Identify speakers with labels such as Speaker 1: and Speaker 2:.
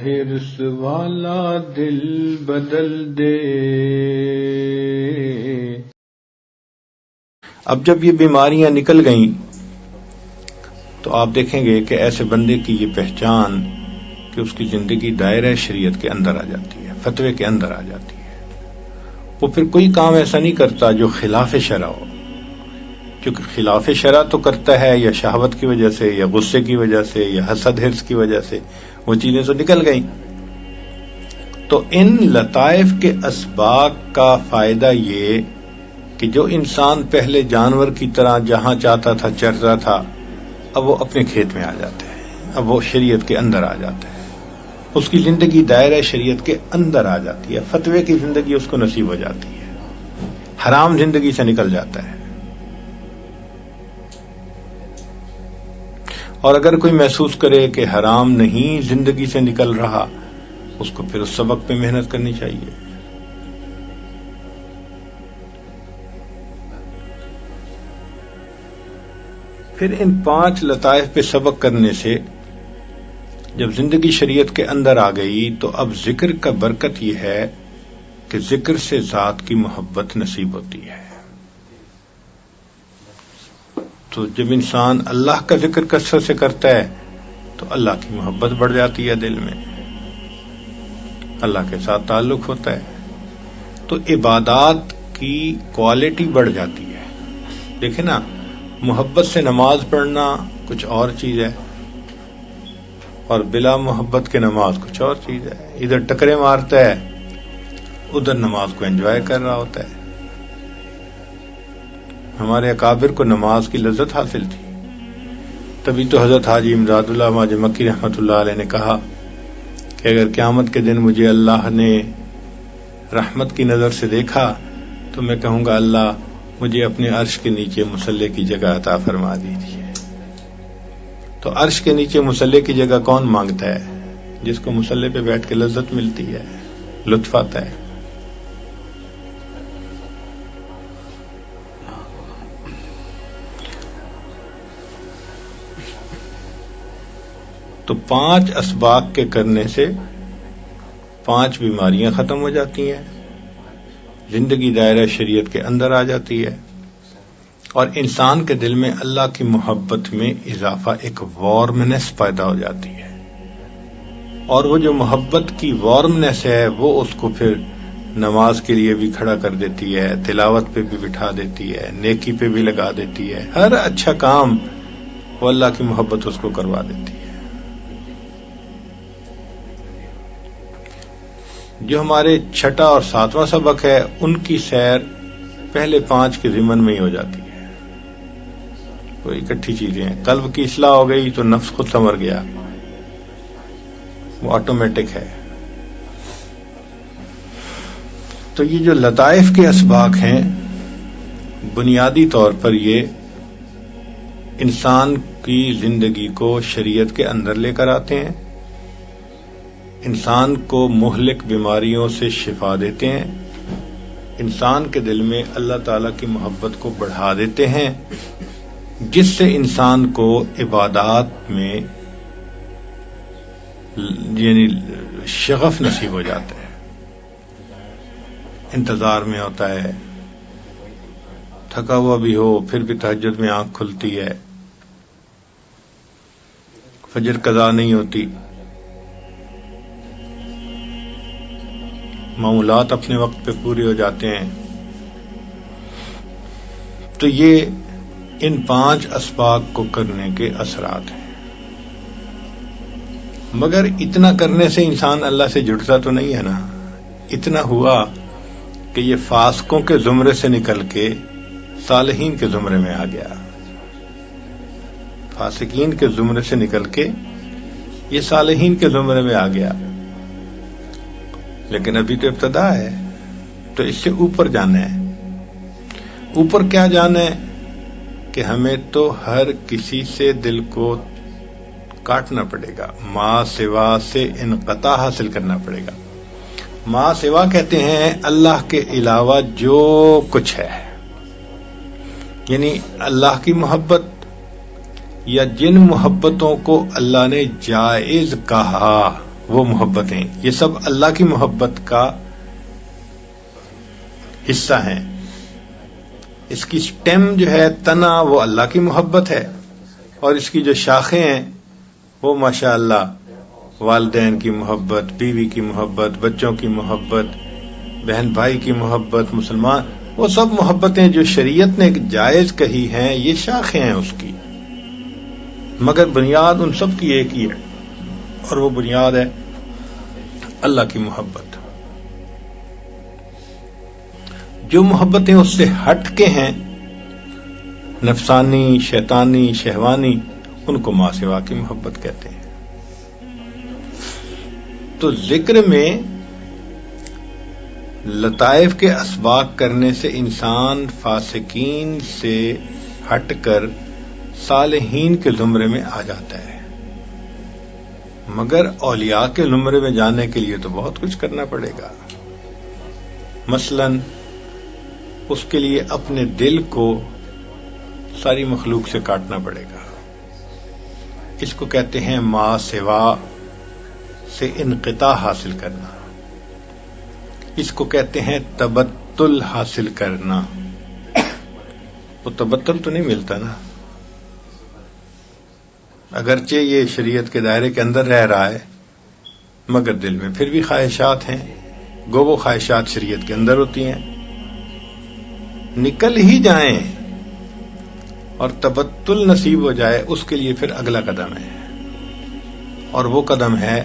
Speaker 1: ہرس والا دل بدل دے. اب جب یہ بیماریاں نکل گئیں تو آپ دیکھیں گے کہ ایسے بندے کی یہ پہچان کہ اس کی زندگی دائرہ شریعت کے اندر آ جاتی ہے، فتوے کے اندر آ جاتی ہے. وہ پھر کوئی کام ایسا نہیں کرتا جو خلاف شرع ہو، کیونکہ خلاف شرع تو کرتا ہے یا شہوت کی وجہ سے یا غصے کی وجہ سے یا حسد حرص کی وجہ سے، وہ چیزیں تو نکل گئیں. تو ان لطائف کے اسباق کا فائدہ یہ کہ جو انسان پہلے جانور کی طرح جہاں چاہتا تھا چرتا تھا، اب وہ اپنے کھیت میں آ جاتا ہے، اب وہ شریعت کے اندر آ جاتا ہے، اس کی زندگی دائرہ شریعت کے اندر آ جاتی ہے، فتوے کی زندگی اس کو نصیب ہو جاتی ہے، حرام زندگی سے نکل جاتا ہے. اور اگر کوئی محسوس کرے کہ حرام نہیں زندگی سے نکل رہا، اس کو پھر اس سبق پہ محنت کرنی چاہیے. پھر ان 5 لطائف پہ سبق کرنے سے جب زندگی شریعت کے اندر آ گئی تو اب ذکر کا برکت یہ ہے کہ ذکر سے ذات کی محبت نصیب ہوتی ہے. تو جب انسان اللہ کا ذکر کثرت سے کرتا ہے تو اللہ کی محبت بڑھ جاتی ہے، دل میں اللہ کے ساتھ تعلق ہوتا ہے، تو عبادات کی کوالٹی بڑھ جاتی ہے. دیکھیں نا، محبت سے نماز پڑھنا کچھ اور چیز ہے اور بلا محبت کے نماز کچھ اور چیز ہے. ادھر ٹکرے مارتا ہے، ادھر نماز کو انجوائے کر رہا ہوتا ہے. ہمارے اکابر کو نماز کی لذت حاصل تھی، تبھی تو حضرت حاجی امداد اللہ ماج مکی رحمۃ اللہ علیہ نے کہا کہ اگر قیامت کے دن مجھے اللہ نے رحمت کی نظر سے دیکھا تو میں کہوں گا اللہ مجھے اپنے عرش کے نیچے مصلی کی جگہ عطا فرما دیجیے. تو عرش کے نیچے مصلی کی جگہ کون مانگتا ہے؟ جس کو مصلی پہ بیٹھ کے لذت ملتی ہے، لطف آتا ہے. تو 5 اسباق کے کرنے سے 5 بیماریاں ختم ہو جاتی ہیں، زندگی دائرہ شریعت کے اندر آ جاتی ہے، اور انسان کے دل میں اللہ کی محبت میں اضافہ، ایک وارمنس پیدا ہو جاتی ہے. اور وہ جو محبت کی وارمنس ہے وہ اس کو پھر نماز کے لیے بھی کھڑا کر دیتی ہے، تلاوت پہ بھی بٹھا دیتی ہے، نیکی پہ بھی لگا دیتی ہے، ہر اچھا کام وہ اللہ کی محبت اس کو کروا دیتی ہے. جو ہمارے 6واں اور 7واں سبق ہے ان کی سیر پہلے 5 کے ضمن میں ہی ہو جاتی ہے. وہ اکٹھی چیزیں ہیں. قلب کی اصلاح ہو گئی تو نفس خود سنور گیا، وہ آٹومیٹک ہے. تو یہ جو لطائف کے اسباق ہیں بنیادی طور پر یہ انسان کی زندگی کو شریعت کے اندر لے کر آتے ہیں، انسان کو مہلک بیماریوں سے شفا دیتے ہیں، انسان کے دل میں اللہ تعالی کی محبت کو بڑھا دیتے ہیں، جس سے انسان کو عبادات میں یعنی شغف نصیب ہو جاتا ہے، انتظار میں ہوتا ہے، تھکا ہوا بھی ہو پھر بھی تہجد میں آنکھ کھلتی ہے، فجر قضا نہیں ہوتی، معمولات اپنے وقت پہ پورے ہو جاتے ہیں. تو یہ ان 5 اسباق کو کرنے کے اثرات ہیں. مگر اتنا کرنے سے انسان اللہ سے جڑتا تو نہیں ہے نا. اتنا ہوا کہ یہ فاسقوں کے زمرے سے نکل کے صالحین کے زمرے میں آ گیا، فاسقین کے زمرے سے نکل کے یہ صالحین کے زمرے میں آ گیا. لیکن ابھی تو ابتدا ہے، تو اس سے اوپر جانا ہے. اوپر کیا جانا ہے کہ ہمیں تو ہر کسی سے دل کو کاٹنا پڑے گا، ما سوا سے انقطاع حاصل کرنا پڑے گا. ما سوا کہتے ہیں اللہ کے علاوہ جو کچھ ہے، یعنی اللہ کی محبت یا جن محبتوں کو اللہ نے جائز کہا وہ محبتیں، یہ سب اللہ کی محبت کا حصہ ہیں. اس کی سٹیم جو ہے، تنا، وہ اللہ کی محبت ہے، اور اس کی جو شاخیں ہیں وہ ماشاءاللہ والدین کی محبت، بیوی کی محبت، بچوں کی محبت، بہن بھائی کی محبت، مسلمان، وہ سب محبتیں جو شریعت نے جائز کہی ہیں، یہ شاخیں ہیں اس کی، مگر بنیاد ان سب کی ایک ہی ہے، اور وہ بنیاد ہے اللہ کی محبت. جو محبتیں اس سے ہٹ کے ہیں، نفسانی، شیطانی، شہوانی، ان کو ماں سوا کی محبت کہتے ہیں. تو ذکر میں لطائف کے اسباق کرنے سے انسان فاسقین سے ہٹ کر صالحین کے زمرے میں آ جاتا ہے، مگر اولیاء کے زمرے میں جانے کے لیے تو بہت کچھ کرنا پڑے گا. مثلا اس کے لیے اپنے دل کو ساری مخلوق سے کاٹنا پڑے گا. اس کو کہتے ہیں ما سوا سے انقطاع حاصل کرنا، اس کو کہتے ہیں تبتل حاصل کرنا. وہ تبتل تو نہیں ملتا نا، اگرچہ یہ شریعت کے دائرے کے اندر رہ رہا ہے، مگر دل میں پھر بھی خواہشات ہیں، گو وہ خواہشات شریعت کے اندر ہوتی ہیں. نکل ہی جائیں اور تبتل نصیب ہو جائے، اس کے لیے پھر اگلا قدم ہے، اور وہ قدم ہے